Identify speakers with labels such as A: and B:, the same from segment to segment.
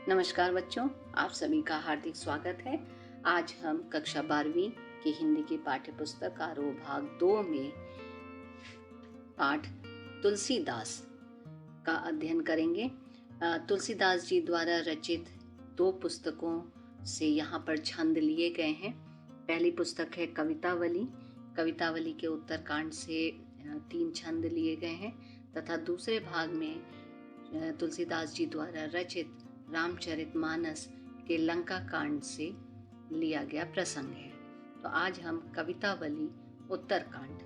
A: नमस्कार बच्चों, आप सभी का हार्दिक स्वागत है। आज हम कक्षा 12वीं की हिंदी की पाठ्य पुस्तक आरोह भाग 2 में पाठ तुलसीदास का अध्ययन करेंगे। तुलसीदास जी द्वारा रचित 2 पुस्तकों से यहाँ पर छंद लिए गए हैं। पहली पुस्तक है कवितावली। कवितावली के उत्तरकांड से 3 छंद लिए गए हैं तथा दूसरे भाग में तुलसीदास जी द्वारा रचित रामचरितमानस के लंका कांड से लिया गया प्रसंग है। तो आज हम कवितावली उत्तरकांड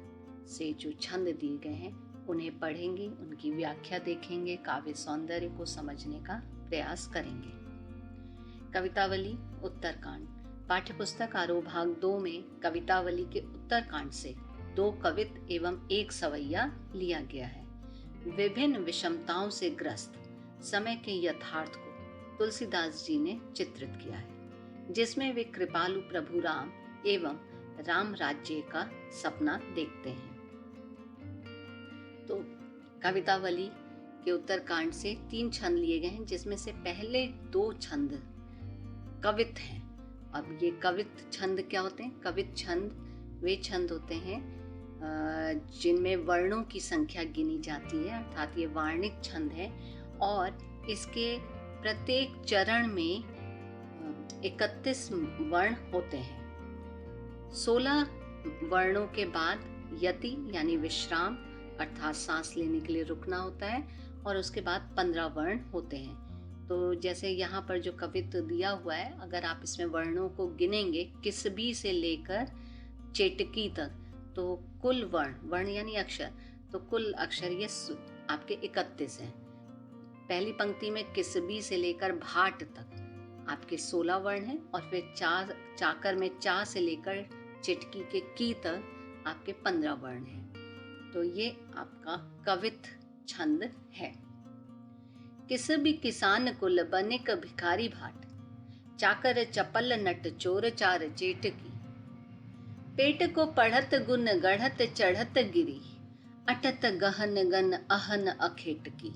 A: से जो छंद दिए गए हैं उन्हें पढ़ेंगे, उनकी व्याख्या देखेंगे, काव्य सौंदर्य को समझने का प्रयास करेंगे। कवितावली उत्तरकांड पाठ्यपुस्तक आरोह भाग 2 में कवितावली के उत्तरकांड से 2 कवित एवं 1 सवैया लिया गया है। विभिन्न विषमताओं से ग्रस्त समय के यथार्थ को तुलसीदास जी ने चित्रित किया है, जिसमें वे कृपालु प्रभु राम एवं राम राज्य का सपना देखते हैं। तो कवितावली के उत्तरकांड से 3 छंद लिए गए हैं, जिसमें से पहले 2 छंद कवित हैं। अब ये कवित छंद क्या होते हैं? कवित छंद वे छंद होते हैं जिनमें वर्णों की संख्या गिनी जाती है, अर्थात ये वार्णिक छंद है और इसके प्रत्येक चरण में 31 वर्ण होते हैं। 16 वर्णों के बाद यति यानी विश्राम अर्थात सांस लेने के लिए रुकना होता है और उसके बाद 15 वर्ण होते हैं। तो जैसे यहाँ पर जो कवित्व दिया हुआ है, अगर आप इसमें वर्णों को गिनेंगे किसबी से लेकर चेटकी तक, तो कुल वर्ण यानी अक्षर, तो कुल अक्षर ये आपके 31 हैं। पहली पंक्ति में किसबी से लेकर भाट तक आपके 16 वर्ण हैं और फिर चाकर में चा से लेकर चिटकी के की तक आपके 15 वर्ण हैं। तो ये आपका कवित छंद है। किसबी किसान कुल बनिक भिखारी भाट, चाकर चपल नट चोर चार चेटकी, पेट को पढ़त गुन गढ़त चढ़त गिरी, अटत गहन गन अहन अखेटकी,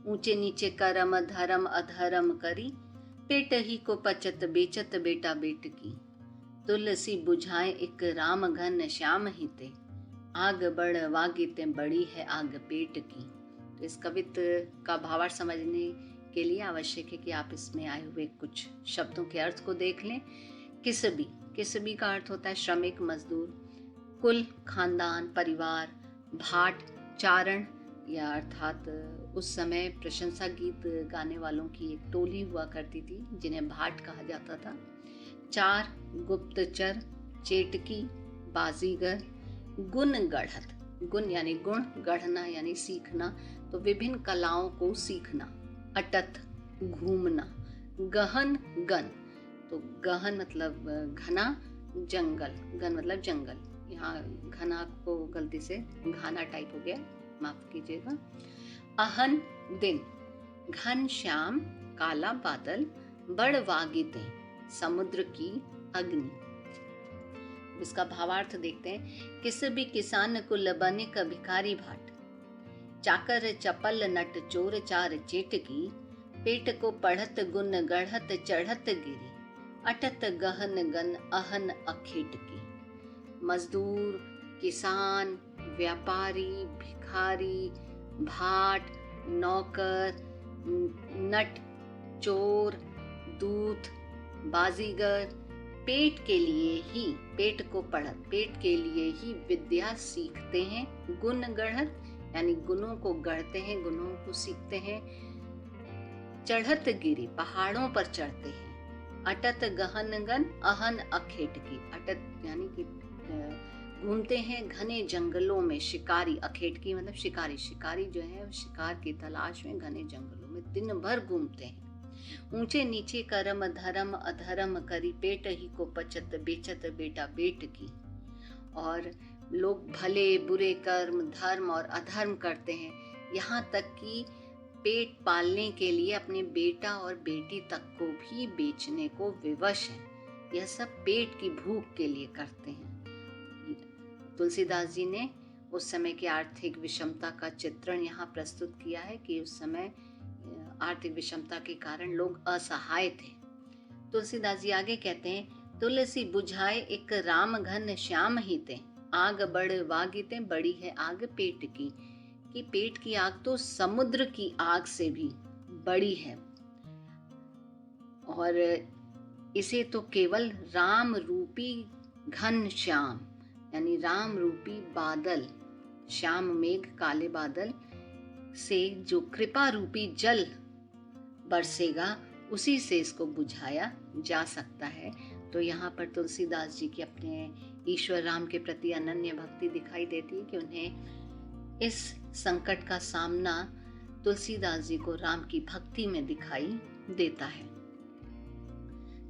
A: ऊंचे नीचे करम धर्म अधर्म करी, पेट ही को पचत बेचत बेटा बेटकी, तुलसी बुझाए एक राम घन श्याम हिते, आग बढ़ वागिते बड़ी है आग पेट की। तो इस कवित्व का भावार्थ समझने के लिए आवश्यक है कि आप इसमें आए हुए कुछ शब्दों के अर्थ को देख लें। किसबी का अर्थ होता है श्रमिक, मजदूर। कुल खानदान, परिवार। भाट चारण या अर्थात उस समय प्रशंसा गीत गाने वालों की एक टोली हुआ करती थी जिन्हें भाट कहा जाता था। चार गुप्तचर, चेटकी बाजीगर। गुण गढ़त, गुण यानी गुण, गढ़ना यानी सीखना, तो विभिन्न कलाओं को सीखना। अटत घूमना। गहन गन, तो गहन मतलब घना, जंगल, गन मतलब जंगल, यहाँ घना को गलती से घाना टाइप हो गया, माफ कीजिएगा। अहन दिन, घन श्याम काला बादल, बड़ वागिते समुद्र की अग्नि। इसका भावार्थ देखते हैं। किसबी किसान कुल बनिक भिखारी भाट, चाकर चपल नट चोर चार चेटकी, पेट को पढ़त गुन गढ़त चढ़त गिरी, अटत गहन गन अहन अखेटकी। मजदूर, किसान, व्यापारी, भिखारी, भाट, नौकर, नट, चोर, दूत, बाजीगर, पेट के लिए ही, पेट को पढ़त, पेट के लिए ही विद्या सीखते हैं। गुण गढ़त यानी गुणों को गढ़ते हैं, गुणों को सीखते हैं। चढ़त गिरी, पहाड़ों पर चढ़ते हैं। अटत गहन गन अहन अखेटकी, अटत यानी कि घूमते हैं घने जंगलों में। शिकारी, अखेटकी मतलब शिकारी, शिकारी जो है शिकार की तलाश में घने जंगलों में दिन भर घूमते हैं। ऊंचे नीचे करम धर्म अधर्म करी, पेट ही को पचत बेचत बेटा बेट की। और लोग भले बुरे कर्म, धर्म और अधर्म करते हैं, यहाँ तक कि पेट पालने के लिए अपने बेटा और बेटी तक को भी बेचने को विवश हैं। यह सब पेट की भूख के लिए करते हैं। तुलसीदास जी ने उस समय की आर्थिक विषमता का चित्रण यहाँ प्रस्तुत किया है कि उस समय आर्थिक विषमता के कारण लोग असहाय थे। तुलसीदास जी आगे कहते हैं, तुलसी बुझाए एक राम घन श्याम ही ते, आग बढ़ वागिते बड़ी है आग पेट की। कि पेट की आग तो समुद्र की आग से भी बड़ी है, और इसे तो केवल राम रूपी घन श्याम, यानी राम रूपी बादल, श्याम मेघ काले बादल से जो कृपा रूपी जल बरसेगा, उसी से इसको बुझाया जा सकता है। तो यहाँ पर तुलसीदास जी की अपने ईश्वर राम के प्रति अनन्य भक्ति दिखाई देती है कि उन्हें इस संकट का सामना तुलसीदास जी को राम की भक्ति में दिखाई देता है।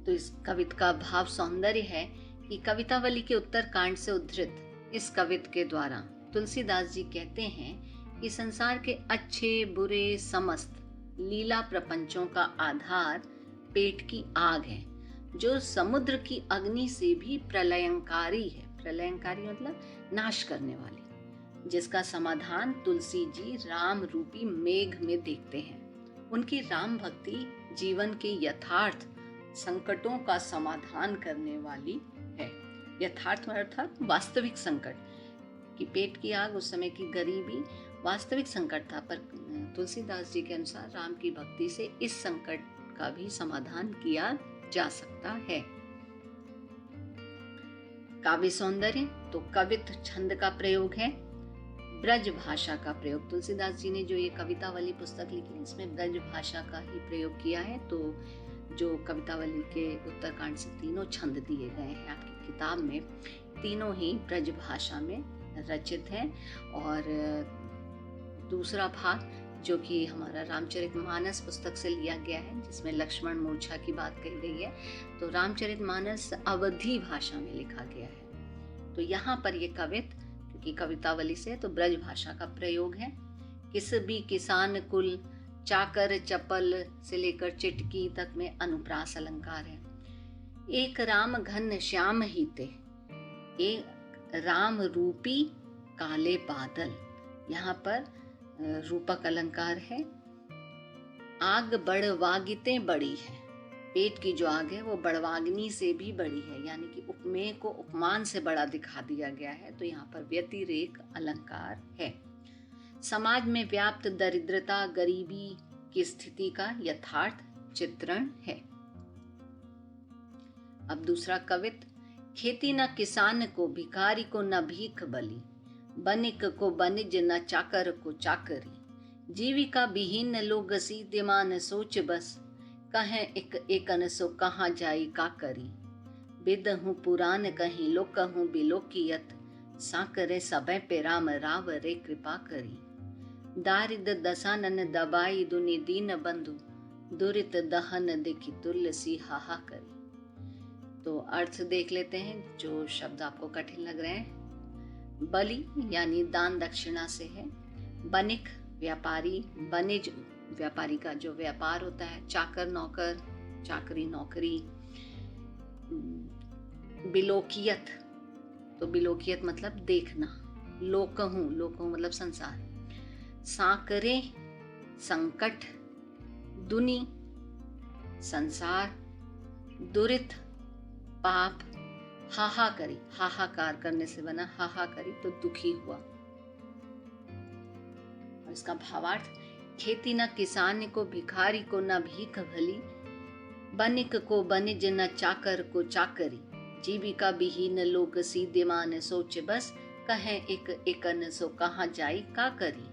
A: तो इस कविता का भाव सौंदर्य है कि कवितावली के उत्तरकांड से उद्धृत इस कविता के द्वारा तुलसीदास जी कहते हैं कि संसार के अच्छे बुरे समस्त लीला प्रपंचों का आधार पेट की आग है, जो समुद्र की अग्नि से भी प्रलयंकारी है। प्रलयंकारी मतलब नाश करने वाली, जिसका समाधान तुलसी जी राम रूपी मेघ में देखते हैं। उनकी राम भक्ति जीवन के यथार्थ संकटों का समाधान करने वाली है। यथार्थ अर्थात वास्तविक संकट, कि पेट की आग, उस समय की गरीबी वास्तविक संकट था, पर तुलसीदास जी के अनुसार राम की भक्ति से इस संकट का भी समाधान किया जा सकता है। काव्य सौंदर्य, तो कवित छंद का प्रयोग है, ब्रज भाषा का प्रयोग। तुलसीदास जी ने जो ये कवितावली पुस्तक लिखी है, इसमें ब्रज भाषा का ही प्रयोग किया है। तो जो कवितावली के उत्तरकांड से तीनों छंद दिए गए हैं आपकी किताब में, तीनों ही ब्रज भाषा में रचित हैं। और दूसरा भाग जो कि हमारा रामचरितमानस पुस्तक से लिया गया है, जिसमें लक्ष्मण मूर्छा की बात कही गई है, तो रामचरितमानस अवधी भाषा में लिखा गया है। तो यहाँ पर ये कवित, क्योंकि कवितावली से तो ब्रज भाषा का प्रयोग है। किस भी किसान कुल चाकर चपल से लेकर चिटकी तक में अनुप्रास अलंकार है। एक राम घन श्याम ही ते, एक राम रूपी काले बादल, यहाँ पर रूपक अलंकार है। आग बड़वागिते बड़ी है, पेट की जो आग है वो बड़वाग्नि से भी बड़ी है, यानी कि उपमेय को उपमान से बड़ा दिखा दिया गया है। तो यहाँ पर व्यतिरेक अलंकार है। समाज में व्याप्त दरिद्रता गरीबी की स्थिति का यथार्थ चित्रण है। अब दूसरा कवित, खेती न किसान को भिखारी को न भीख बली, बनिक को बनिज न चाकर को चाकरी, जीविका विहीन लोग सीधमान सोच बस, कहें एक एकन सो कहाँ जाई का करी, बिदहूँ पुराण कहीं लोकहूँ बिलोकियत, साकरे सबे पे राम राव रे कृपा करी, दारिद दसानन दबाई दुनि दीन बंधु, दुरित दहन देखी तुलसी हाहा करी। तो अर्थ देख लेते हैं जो शब्द आपको कठिन लग रहे हैं। बलि यानी दान दक्षिणा से है, बनिक व्यापारी, बनिज व्यापारी का जो व्यापार होता है, चाकर नौकर, चाकरी नौकरी, बिलोकियत, तो बिलोकियत मतलब देखना, लोकहूँ, लोकहूँ मतलब संसार, साकरे संकट, दुनि संसार, दुरित पाप, हाहाकरी हाहाकार करने से बना हाहाकरी तो दुखी हुआ। और इसका भावार्थ, खेती न किसान को भिखारी को न भीख भली, बनिक को बनिज न चाकर को चाकरी, जीविका विहीन लोग सीधेमान सोच बस, कहें एक एकन सो कहाँ जाई का करी।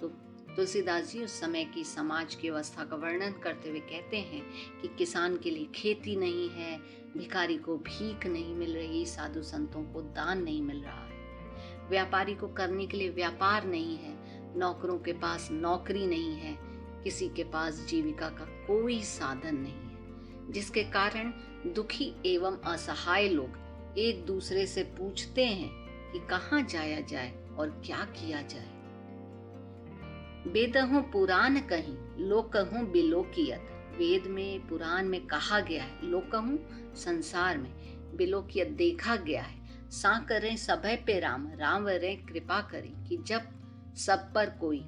A: तो तुलसीदास जी उस समय की समाज की अवस्था का वर्णन करते हुए कहते हैं कि किसान के लिए खेती नहीं है, भिखारी को भीख नहीं मिल रही, साधु संतों को दान नहीं मिल रहा है, व्यापारी को करने के लिए व्यापार नहीं है, नौकरों के पास नौकरी नहीं है, किसी के पास जीविका का कोई साधन नहीं है, जिसके कारण दुखी एवं असहाय लोग एक दूसरे से पूछते हैं कि कहाँ जाया जाए और क्या किया जाए। वेदहूँ पुराण कहीं लोकहूँ बिलोकियत, वेद में पुराण में कहा गया है, लोकहूँ संसार में, बिलोकियत देखा गया है, सा करें सभय पे राम राम रे कृपा करें, कि जब सब पर कोई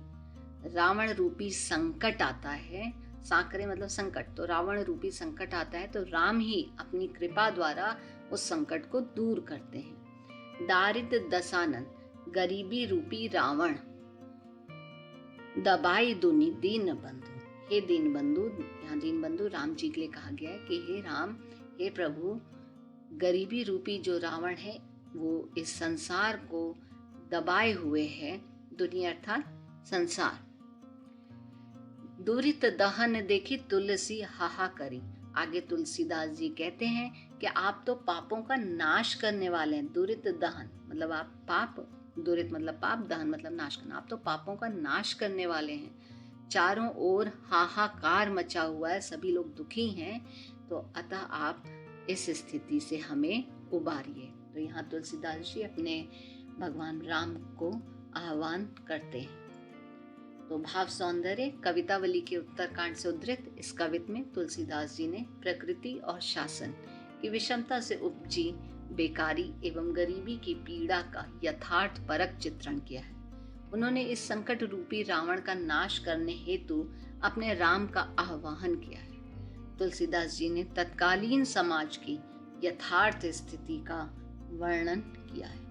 A: रावण रूपी संकट आता है साकरे मतलब संकट, तो रावण रूपी संकट आता है तो राम ही अपनी कृपा द्वारा उस संकट को दूर करते हैं। दारिद्र दशानन, गरीबी रूपी रावण, दबाई दुनी दीन बंधु, हे दीन बंधु, यहाँ दीन बंधु राम जी के लिए कहा गया है कि हे राम, हे प्रभु, गरीबी रूपी जो रावण है वो इस संसार को दबाए हुए है, दुनिया अर्थात संसार। दुरित दहन देखी तुलसी हाहा करी। आगे तुलसीदास जी कहते हैं कि आप तो पापों का नाश करने वाले हैं। दुरित दहन मतलब आप पाप, दुरित मतलब पाप, दहन मतलब नाश करना, आप तो पापों का नाश करने वाले हैं। चारों ओर हाहाकार मचा हुआ है, सभी लोग दुखी हैं, तो अतः आप इस स्थिति से हमें उबारिए। तो यहाँ तुलसीदास जी अपने भगवान राम को आह्वान करते हैं। तो भाव सौंदर्य कवितावली के उत्तरकांड से उद्धृत इस कवित्त में तुलसीदास जी ने प्रकृति और शासन की विषमता से उपजी बेकारी एवं गरीबी की पीड़ा का यथार्थ परक चित्रण किया है। उन्होंने इस संकट रूपी रावण का नाश करने हेतु अपने राम का आह्वान किया है। तुलसीदास जी ने तत्कालीन समाज की यथार्थ स्थिति का वर्णन किया है।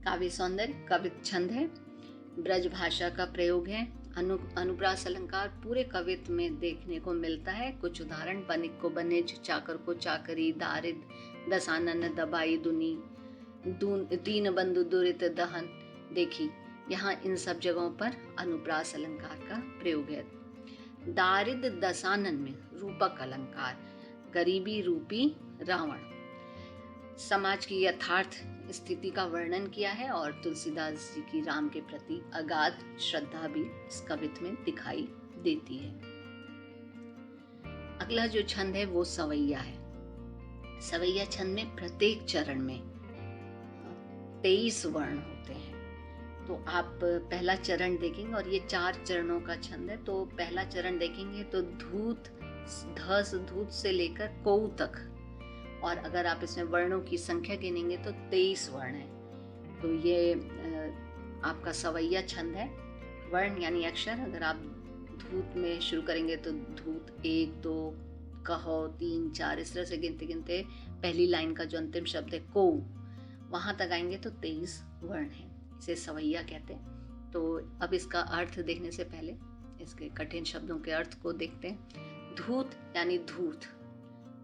A: काव्य सौंदर्य कवित्त छंद है, ब्रज भाषा का प्रयोग है, अनुप्रास अलंकार पूरे कवित्त में देखने को मिलता है। कुछ उदाहरण, बनिक को बनिज, चाकर को चाकरी, दारिद दसानन, दबाई दुनी, दीन बंधु, दुरित दहन। देखिए यहाँ इन सब जगहों पर अनुप्रास अलंकार का प्रयोग है। दारिद दसानन में रूपक अलंकार, गरीबी रूपी रावण, समाज की यथार्थ स्थिति का वर्णन किया है और तुलसीदास जी की राम के प्रति अगाध श्रद्धा भी इस कवित्त में दिखाई देती है। अगला जो छंद है वो सवैया है। सवैया छंद में प्रत्येक चरण में 23 वर्ण होते हैं। तो आप पहला चरण देखेंगे और ये 4 चरणों का छंद है। तो पहला चरण देखेंगे तो धूत, धस धूत से लेकर कौ तक, और अगर आप इसमें वर्णों की संख्या गिनेंगे तो 23 वर्ण है। तो ये आपका सवैया छंद है। वर्ण यानी अक्षर, अगर आप धूत में शुरू करेंगे तो धूत 1 2 कहो 3 4 इस तरह से गिनते गिनते पहली लाइन का जो अंतिम शब्द है को, वहां तक आएंगे तो 23 वर्ण है। इसे सवैया कहते हैं। तो अब इसका अर्थ देखने से पहले इसके कठिन शब्दों के अर्थ को देखते हैं। धूत यानी धूर्त,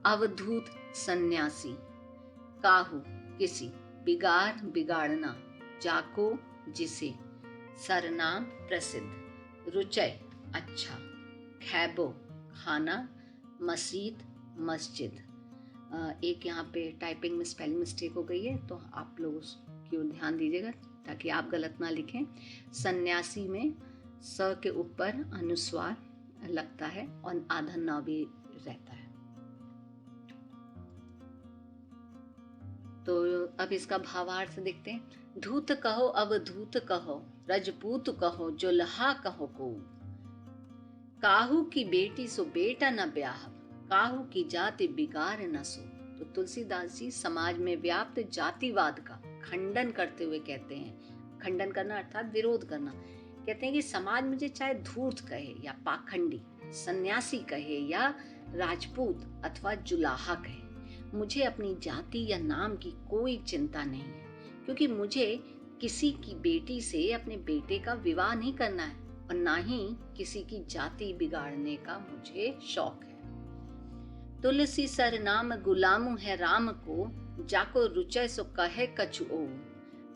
A: अवधूत सन्यासी, काहू किसी, बिगाड़ बिगाड़ना, जाको जिसे, सरनाम प्रसिद्ध, रुचय अच्छा, खैबो खाना, मसीत मस्जिद। एक यहाँ पे टाइपिंग में स्पेलिंग मिस्टेक हो गई है तो आप लोग उसकी ओर ध्यान दीजिएगा ताकि आप गलत ना लिखें। सन्यासी में स के ऊपर अनुस्वार लगता है और आधा न भी रहता है। तो अब इसका भावार्थ देखते हैं। धूत कहो अवधूत कहो, रजपूत कहो जुल्हा कहो को, काहू की बेटी सो बेटा न ब्याह, काहू की जाति बिगाड़ न सो। तो तुलसीदास जी समाज में व्याप्त जातिवाद का खंडन करते हुए कहते हैं, खंडन करना अर्थात विरोध करना, कहते हैं कि समाज मुझे चाहे धूर्त कहे या पाखंडी, सन्यासी कहे या राजपूत अथवा जुलाहा कहे, मुझे अपनी जाति या नाम की कोई चिंता नहीं है, क्योंकि मुझे किसी की बेटी से अपने बेटे का विवाह नहीं करना है और ना ही किसी की जाति बिगाड़ने का मुझे शौक है। तुलसी सर नाम गुलामू है राम को, जाको रुचय सो कहे कछु ओ,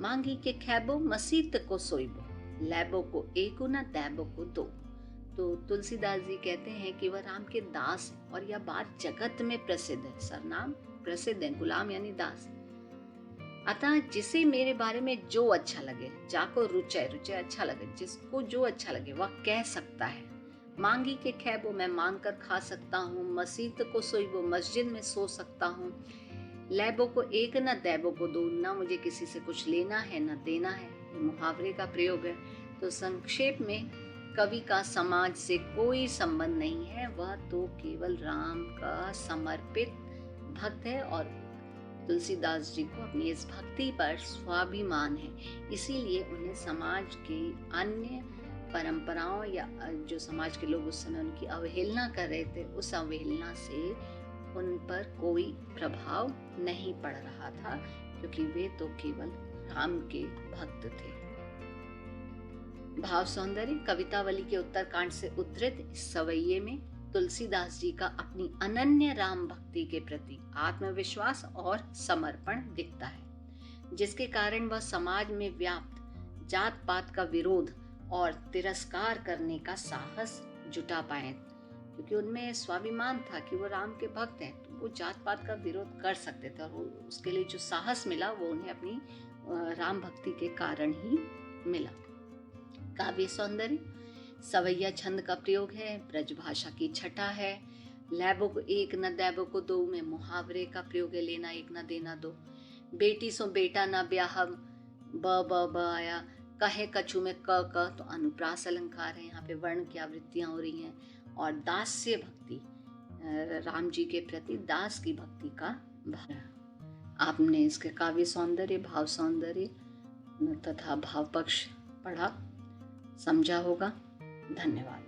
A: मांगी के खैबो मसीत को सोइबो, लैबो को एको न दैबो को दो। तो तुलसीदास जी कहते हैं कि वह राम के दास हैं और यह बात जगत में प्रसिद्ध है। सरनाम प्रसिद्ध है, गुलाम यानी दास। अतः जिसे मेरे बारे में जो अच्छा लगे, जाको रुचय, रुचय अच्छा लगे, जिसको जो अच्छा लगे वह कह सकता है। मांगी के खैबो मैं मांग कर खा सकता हूँ, मसीत को सोइबो मस्जिद में सो सकता हूँ, लैबो को एक न दैबो को दो, ना मुझे किसी से कुछ लेना है न देना है। मुहावरे का प्रयोग है। तो संक्षेप में कवि का समाज से कोई संबंध नहीं है, वह तो केवल राम का समर्पित भक्त है और तुलसीदास जी को अपनी इस भक्ति पर स्वाभिमान है, इसीलिए उन्हें समाज के अन्य परंपराओं या जो समाज के लोग उस समय उनकी अवहेलना कर रहे थे, उस अवहेलना से उन पर कोई प्रभाव नहीं पड़ रहा था, क्योंकि वे तो केवल राम के भक्त थे। भाव सौंदर्य कवितावली के उत्तरकांड से उद्धृत इस सवैये में तुलसीदास जी का अपनी अनन्य राम भक्ति के प्रति आत्मविश्वास और समर्पण दिखता है, जिसके कारण वह समाज में व्याप्त जात पात का विरोध और तिरस्कार करने का साहस जुटा पाए, क्योंकि उनमें स्वाभिमान था कि वो राम के भक्त हैं, तो वो जात पात का विरोध कर सकते थे, और उसके लिए जो साहस मिला वो उन्हें अपनी राम भक्ति के कारण ही मिला। काव्य सौंदर्य सवैया छंद का प्रयोग है, ब्रज भाषा की छटा है, लैबो को एक न दैबो को दो में मुहावरे का प्रयोग है, लेना एक न देना दो, बेटी सो बेटा न ब्याह ब आया, कहे कछु में क तो अनुप्रास अलंकार है, यहाँ पे वर्ण की आवृत्तियां हो रही हैं, और दास्य भक्ति राम जी के प्रति दास की भक्ति का भाव। आपने इसके काव्य सौंदर्य, भाव सौंदर्य तथा भाव पक्ष पढ़ा, समझा होगा। धन्यवाद।